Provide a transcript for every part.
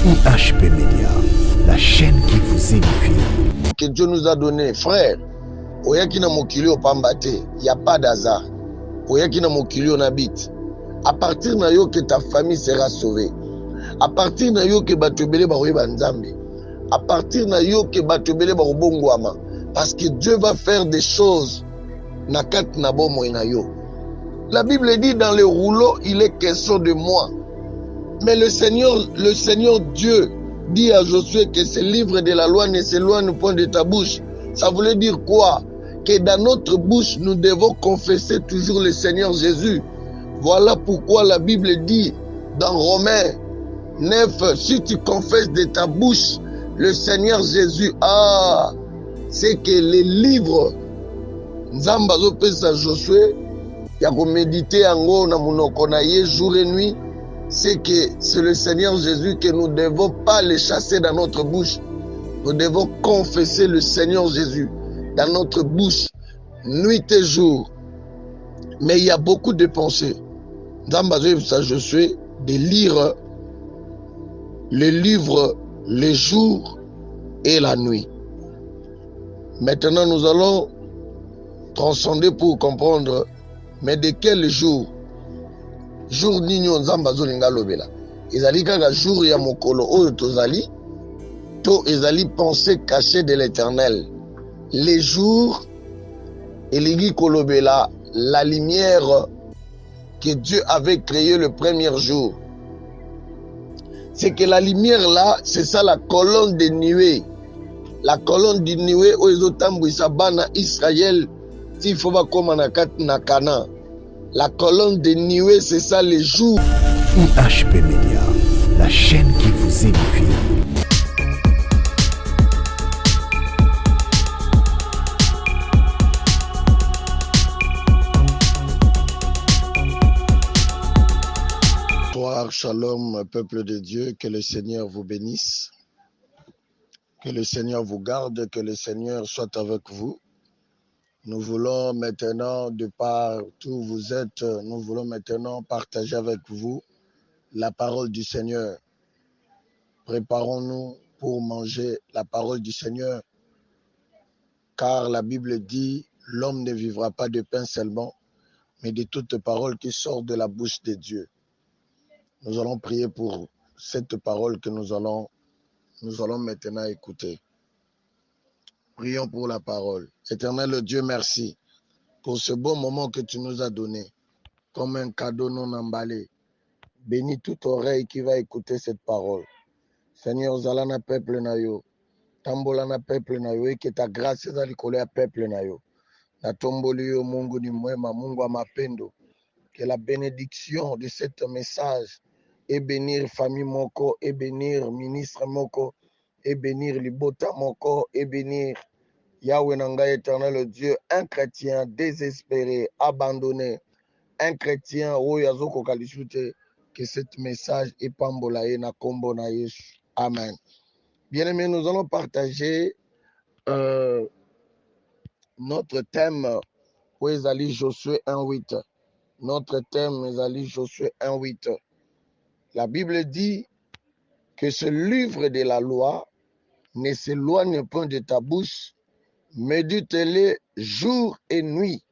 IHP Média, la chaîne qui vous édifie. Que Dieu nous a donné, frère. Oyaki na mokili opambate, il n'y a pas d'hasard. Oyaki na mokili onabite. À partir na yo que ta famille sera sauvée. À partir na yo que batobele baroyeba nzambe. À partir na yo que batobele barobongwama. Parce que Dieu va faire des choses na kat na bomo na yo. La Bible dit dans le rouleau, il est question de moi. Mais le Seigneur Dieu dit à Josué que ce livre de la loi ne s'éloigne point de ta bouche. Ça voulait dire quoi? Que dans notre bouche, nous devons confesser toujours le Seigneur Jésus. Voilà pourquoi la Bible dit dans Romains 9, si tu confesses de ta bouche le Seigneur Jésus, c'est que les livres Nzamba zopesa Josué, ya ko méditer yango na munoko na ye jour et nuit, c'est que c'est le Seigneur Jésus que nous ne devons pas le chasser dans notre bouche. Nous devons confesser le Seigneur Jésus dans notre bouche, nuit et jour. Mais il y a beaucoup de pensées. Nzamba zopesa Josué de lire les livres les jours et la nuit. Maintenant, nous allons transcender pour comprendre, mais de quel jour? Jour nino nzamba zolinga lobela. Ezali kaka jour ya mokolo oyo tozali, to ezali pensée cachée de l'Éternel. Les jours, elingi kolobela la lumière que Dieu avait créée le premier jour. C'est que la lumière là, c'est ça la colonne de nuée. La colonne de nuée oyo ezotambwisa bana Israël s'il faut pas comme na Canaan. La colonne de nuée, c'est ça les jours. IHP Média, la chaîne qui vous édifie. Bonsoir, shalom, peuple de Dieu, que le Seigneur vous bénisse, que le Seigneur vous garde, que le Seigneur soit avec vous. Nous voulons maintenant, de partout où vous êtes, nous voulons maintenant partager avec vous la parole du Seigneur. Préparons-nous pour manger la parole du Seigneur, car la Bible dit, l'homme ne vivra pas de pain seulement, mais de toute parole qui sort de la bouche de Dieu. Nous allons prier pour cette parole que nous allons maintenant écouter. Prions pour la parole. Éternel Dieu, merci pour ce bon moment que tu nous as donné, comme un cadeau non emballé. Bénis toute oreille qui va écouter cette parole. Seigneur, zalana peuple na yo, tambolana peuple na yo, et que ta grâce est à peuple na yo. Na tomboli yo Mungu ni mwema, Mungu wa mapendo. Que la bénédiction de ce message et bénir famille moko, et bénir ministre moko, et bénir libota moko, et bénir Yahweh Nanga éternel Dieu, un chrétien désespéré, abandonné, un chrétien oyazoko kalishute, que ce message est pambolaye na kombo na Yesu. Amen. Bien aimé, nous allons partager notre thème où ezali Josué 1:8. Notre thème ezali Josué 1:8. La Bible dit que ce livre de la loi ne s'éloigne point de ta bouche, médite-le jour et nuit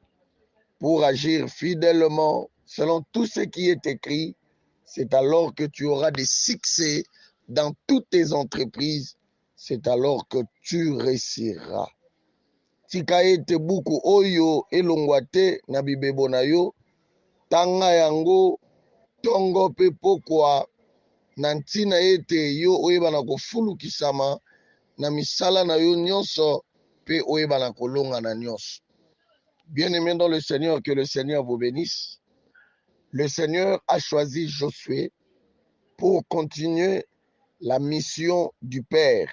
pour agir fidèlement selon tout ce qui est écrit. C'est alors que tu auras des succès dans toutes tes entreprises. C'est alors que tu réussiras. Tika ete buku oyo elongwate na bibebo na yo, tanga yango tongo pe pokwa na ntina ete yo oyeba na kofulukisama na misala na yo nyonso pe oyeba na kolonga na nyonso. Bien-aimés dans le Seigneur, que le Seigneur vous bénisse. Le Seigneur a choisi Josué pour continuer la mission du Père.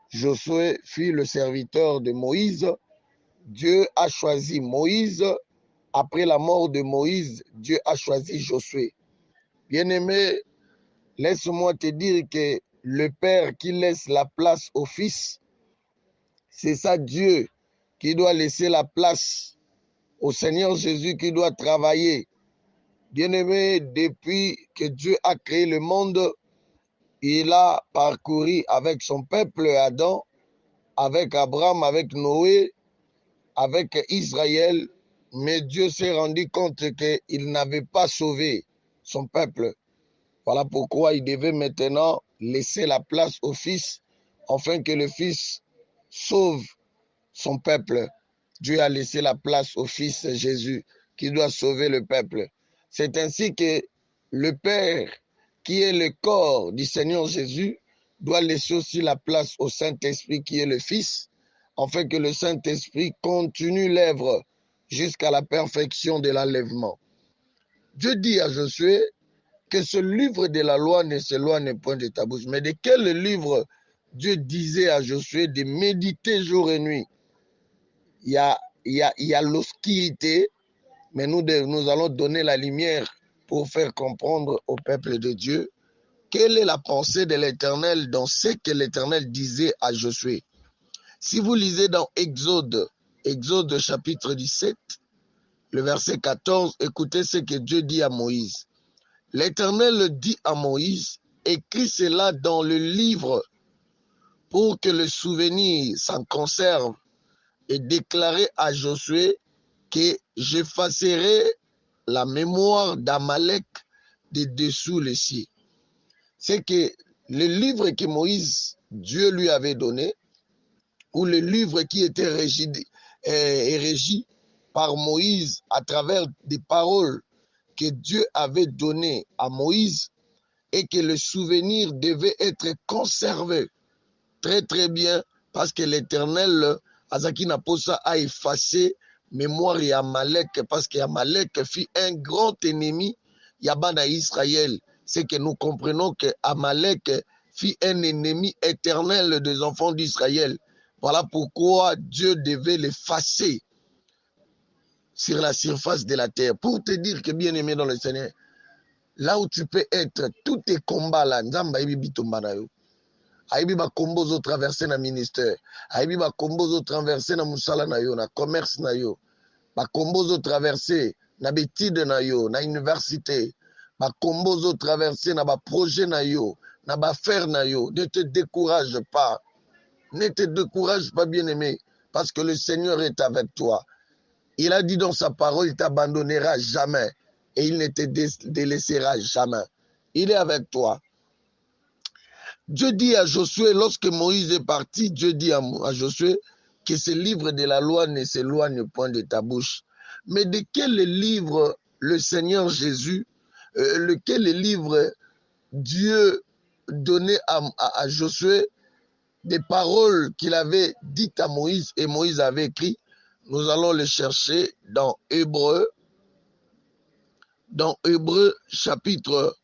Josué fut le serviteur de Moïse. Dieu a choisi Moïse. Après la mort de Moïse, Dieu a choisi Josué. Bien-aimé, laisse-moi te dire que le Père qui laisse la place au Fils, c'est ça Dieu qui doit laisser la place au Seigneur Jésus qui doit travailler. Bien-aimé, depuis que Dieu a créé le monde, il a parcouru avec son peuple Adam, avec Abraham, avec Noé, avec Israël, mais Dieu s'est rendu compte qu'il n'avait pas sauvé son peuple. Voilà pourquoi il devait maintenant laisser la place au Fils, afin que le Fils sauve son peuple. Dieu a laissé la place au Fils Jésus, qui doit sauver le peuple. C'est ainsi que le Père, qui est le corps du Seigneur Jésus, doit laisser aussi la place au Saint-Esprit, qui est le Fils, afin que le Saint-Esprit continue l'œuvre jusqu'à la perfection de l'enlèvement. Dieu dit à Josué que ce livre de la loi ne s'éloigne point de ta bouche. Mais de quel livre Dieu disait à Josué de méditer jour et nuit? Il y a l'obscurité, mais nous allons donner la lumière pour faire comprendre au peuple de Dieu quelle est la pensée de l'Éternel dans ce que l'Éternel disait à Josué. Si vous lisez dans Exode chapitre 17, le verset 14, écoutez ce que Dieu dit à Moïse. L'Éternel dit à Moïse, écris cela dans le livre pour que le souvenir s'en conserve, et déclarer à Josué que j'effacerai la mémoire d'Amalek de dessous les cieux. C'est que le livre que Moïse, Dieu lui avait donné, ou le livre qui était régi par Moïse à travers des paroles que Dieu avait données à Moïse, et que le souvenir devait être conservé très très bien, parce que l'Éternel Azaki Naposa a effacé mémoire et Amalek, parce qu'Amalek fit un grand ennemi Yabana Israël. C'est que nous comprenons que Amalek fit un ennemi éternel des enfants d'Israël. Voilà pourquoi Dieu devait l'effacer sur la surface de la terre. Pour te dire que, bien aimé dans le Seigneur, là où tu peux être, tous tes combats là, Nzamba Ibi Bitombanayo. Aibi ba kombo zo traverser na ministère, aibi ba kombo zo traverser na musala na yo, na commerce na yo, ba kombo zo traverser na betide na yo, na université, ba kombo zo traverser na ba projet na yo, na ba faire na yo. Ne te décourage pas, ne te décourage pas, bien aimé, parce que le Seigneur est avec toi. Il a dit dans sa parole, il t'abandonnera jamais et il ne te délaissera jamais. Il est avec toi. Dieu dit à Josué, lorsque Moïse est parti, Dieu dit à Josué que ce livre de la loi ne s'éloigne point de ta bouche. Mais de quel livre le Seigneur Jésus, lequel livre Dieu donnait à Josué, des paroles qu'il avait dites à Moïse et Moïse avait écrit? Nous allons les chercher dans Hébreu chapitre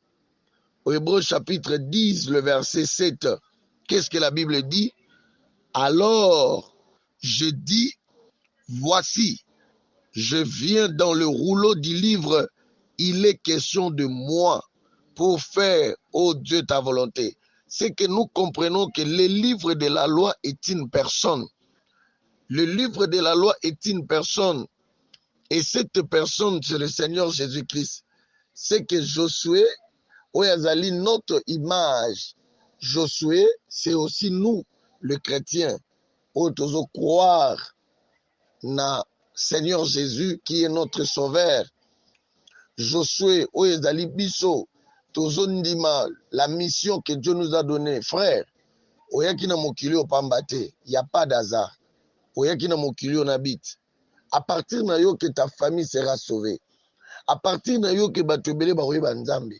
10, le verset 7. Qu'est-ce que la Bible dit? Alors, je dis, voici, je viens dans le rouleau du livre, il est question de moi pour faire, ô Dieu, ta volonté. C'est que nous comprenons que le livre de la loi est une personne. Le livre de la loi est une personne. Et cette personne, c'est le Seigneur Jésus-Christ. C'est que Josué, Oyazali, notre image, Josué, c'est aussi nous, le chrétien. Otozo croire na Seigneur Jésus qui est notre sauveur. Josué, Oyazali biso, tozo ndima, la mission que Dieu nous a donnée, frère. Oyaki na mokili opambate, il n'y a pas d'hasard. Oyaki na mokili on habite. À partir de yo que ta famille sera sauvée. À partir de yo que batubele baroyeba nzambe.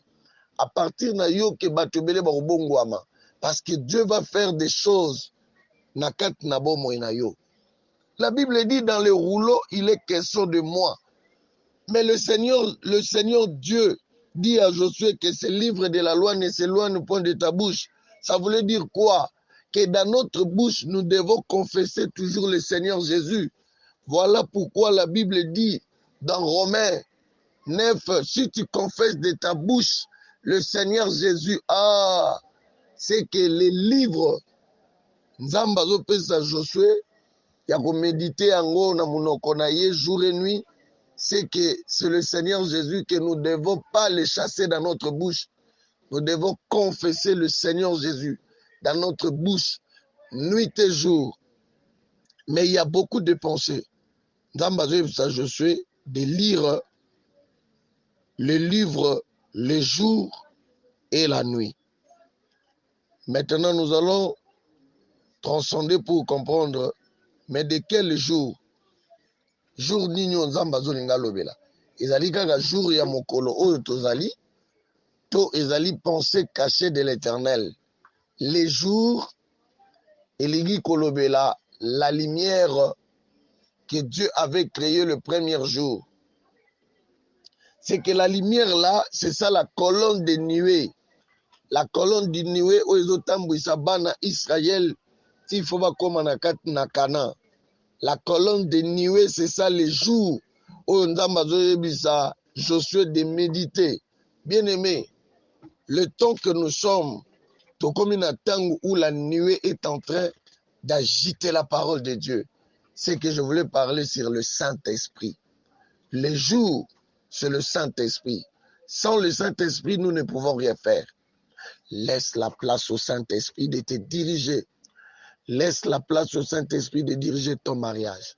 À partir de yo que batubele barobongwama. Parce que Dieu va faire des choses na kat na bomo na yo. La Bible dit dans le rouleau, il est question de moi. Mais le Seigneur Dieu dit à Josué que ce livre de la loi ne s'éloigne point de ta bouche. Ça voulait dire quoi? Que dans notre bouche, nous devons confesser toujours le Seigneur Jésus. Voilà pourquoi la Bible dit dans Romains 9, si tu confesses de ta bouche le Seigneur Jésus, c'est que les livres, Nzamba zopesa Josué, ya ko méditer yango na munoko na ye jour et nuit, c'est que c'est le Seigneur Jésus que nous ne devons pas les chasser dans notre bouche. Nous devons confesser le Seigneur Jésus dans notre bouche, nuit et jour. Mais il y a beaucoup de pensées. Je suis de lire le livre le jour et la nuit. Maintenant, nous allons transcender pour comprendre, mais de quel jour? Jour nini nzamba zolinga lobela. Ezali kaka jour ya mokolo oyo tozali, to ezali pensée cachée de l'Éternel. Les jours, elingi kolobela la lumière que Dieu avait créée le premier jour. C'est que la lumière là, c'est ça la colonne de nuée. La colonne de nuée oyo ezotambwisa bana Israël s'il faut bakoma na kati na Canaan. La colonne de nuée, c'est ça les jours où Josué de méditer. Bien aimé, le temps que nous sommes, tout comme une temps où la nuée est en train d'agiter la parole de Dieu, c'est que je voulais parler sur le Saint-Esprit. Les jours, c'est le Saint-Esprit. Sans le Saint-Esprit, nous ne pouvons rien faire. Laisse la place au Saint-Esprit de te diriger. Laisse la place au Saint-Esprit de diriger ton mariage,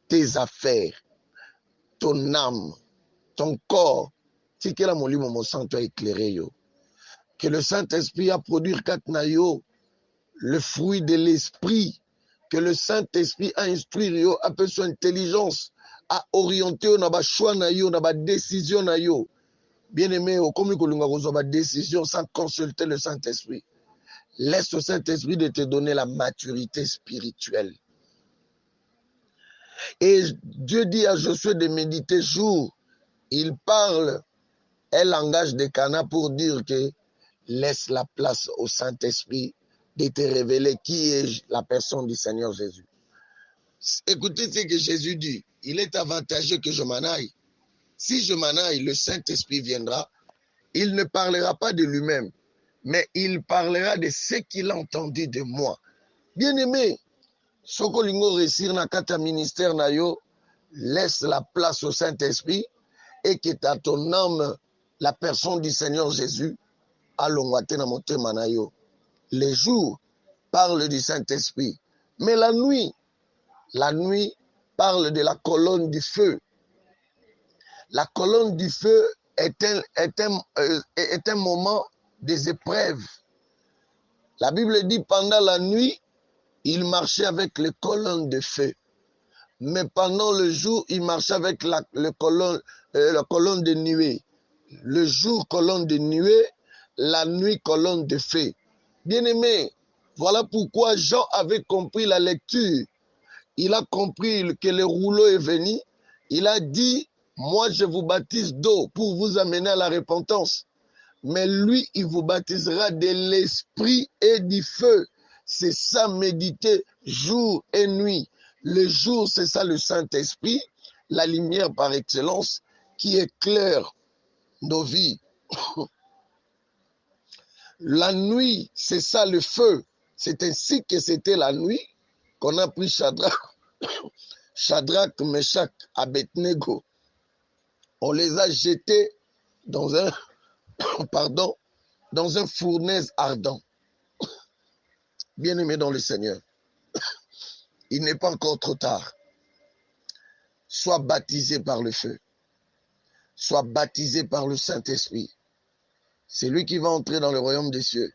tes affaires, ton âme, ton corps. Si que la molimo mon sang soit éclairé yo. Que le Saint-Esprit a produit katnayo, le fruit de l'esprit. Que le Saint-Esprit a instruit yo, a peu son intelligence, a orienté yo na ba choix na yo, na ba décision na yo. Bien aimé, au comme kolunga kozo ba décision sans consulter le Saint-Esprit. Laisse au Saint-Esprit de te donner la maturité spirituelle. Et Dieu dit à Josué de méditer jour. Il parle un langage de Cana pour dire que laisse la place au Saint-Esprit de te révéler qui est la personne du Seigneur Jésus. Écoutez ce que Jésus dit. Il est avantageux que je m'en aille. Si je m'en aille, le Saint-Esprit viendra. Il ne parlera pas de lui-même, mais il parlera de ce qu'il a entendu de moi. Bien-aimé, Sokolingo réussir na kata ministère na yo, laisse la place au Saint-Esprit et que à ton âme, la personne du Seigneur Jésus, alongwate na motema na yo. Les jours parlent du Saint-Esprit, mais la nuit parle de la colonne du feu. La colonne du feu est un moment des épreuves. La Bible dit pendant la nuit, il marchait avec les colonnes de feu. Mais pendant le jour, il marchait avec la colonne de nuée. Le jour, colonne de nuée, la nuit, colonne de feu. Bien-aimé, voilà pourquoi Jean avait compris la lecture. Il a compris que le rouleau est venu. Il a dit, moi je vous baptise d'eau pour vous amener à la repentance. Mais lui, il vous baptisera de l'esprit et du feu. C'est ça, méditer jour et nuit. Le jour, c'est ça le Saint-Esprit, la lumière par excellence qui éclaire nos vies. La nuit, c'est ça le feu. C'est ainsi que c'était la nuit qu'on a pris Shadrach, Meshach, Abednego. On les a jetés dans un fournaise ardent. Bien-aimé dans le Seigneur, il n'est pas encore trop tard. Sois baptisé par le feu. Sois baptisé par le Saint-Esprit. C'est lui qui va entrer dans le royaume des cieux.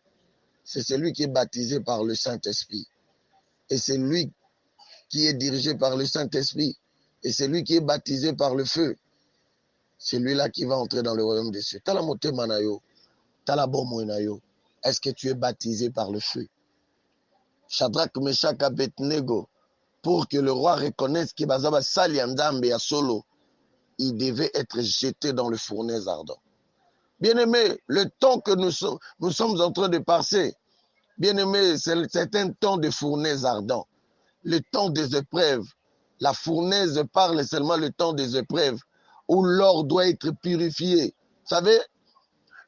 C'est celui qui est baptisé par le Saint-Esprit. Et c'est lui qui est dirigé par le Saint-Esprit. Et c'est lui qui est baptisé par le feu. C'est lui-là qui va entrer dans le royaume des cieux. Est-ce que tu es baptisé par le feu? Shadrach, Meshach, Abednego, pour que le roi reconnaisse que Bazaba Sali Andambe à Solo, il devait être jeté dans le fournaise ardent. Bien-aimé, le temps que nous sommes en train de passer, bien-aimé, c'est un temps de fournaise ardent. Le temps des épreuves. La fournaise parle seulement le temps des épreuves, où l'or doit être purifié. Vous savez,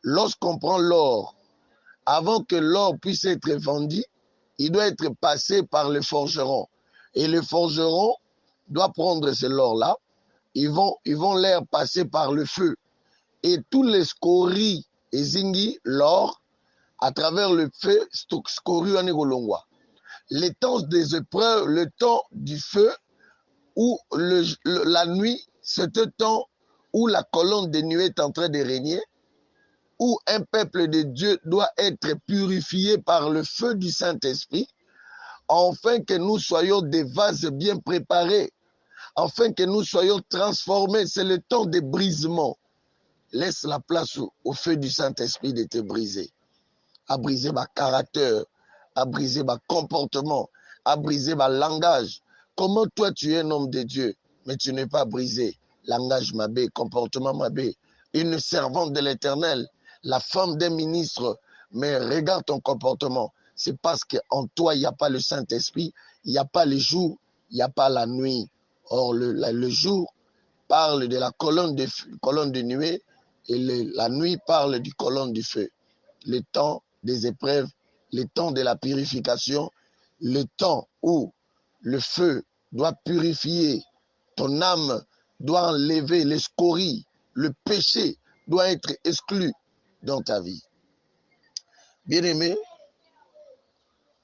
lorsqu'on prend l'or, avant que l'or puisse être vendu, il doit être passé par le forgeron. Et le forgeron doit prendre ce l'or-là. Ils vont l'air passer par le feu. Et tous les scories ezingi l'or à travers le feu scoru en Egolongwa. Les temps des épreuves, le temps du feu, où la nuit, c'est un temps où la colonne de nuée est en train de régner, où un peuple de Dieu doit être purifié par le feu du Saint-Esprit, afin que nous soyons des vases bien préparés, afin que nous soyons transformés. C'est le temps de brisement. Laisse la place au feu du Saint-Esprit de te briser. À briser ma caractère, à briser ma comportement, à briser ma langage. Comment toi tu es un homme de Dieu, mais tu n'es pas brisé. Langage mabé, comportement mabé. Une servante de l'Éternel, la femme d'un ministre, mais regarde ton comportement. C'est parce qu'en toi, il n'y a pas le Saint-Esprit, il n'y a pas le jour, il n'y a pas la nuit. Or, le jour parle de la colonne de nuée et la nuit parle du colonne du feu. Le temps des épreuves, le temps de la purification, le temps où le feu doit purifier ton âme, doit enlever les scories, le péché doit être exclu dans ta vie. Bien-aimé,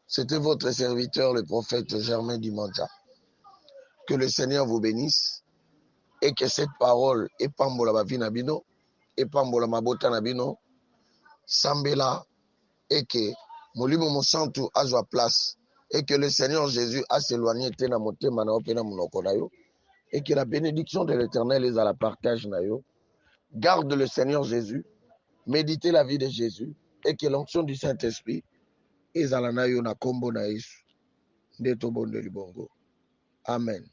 c'était votre serviteur, le prophète Germain Dimanja. Que le Seigneur vous bénisse et que cette parole epambola ba vie na bino, epambola mabota na bino, sambela et que molimo mosantu azwa place et que le Seigneur Jésus a s'éloigné tena motema na opena monoko na yo et que la bénédiction de l'Éternel est à la partage na yo. Garde le Seigneur Jésus, méditez la vie de Jésus et que l'onction du Saint-Esprit est à la na yo na kombo na Yesu. Ndeto bonde libongo. Amen.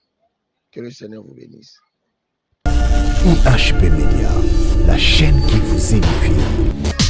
Que le Seigneur vous bénisse. IHP Media, la chaîne qui vous édifie.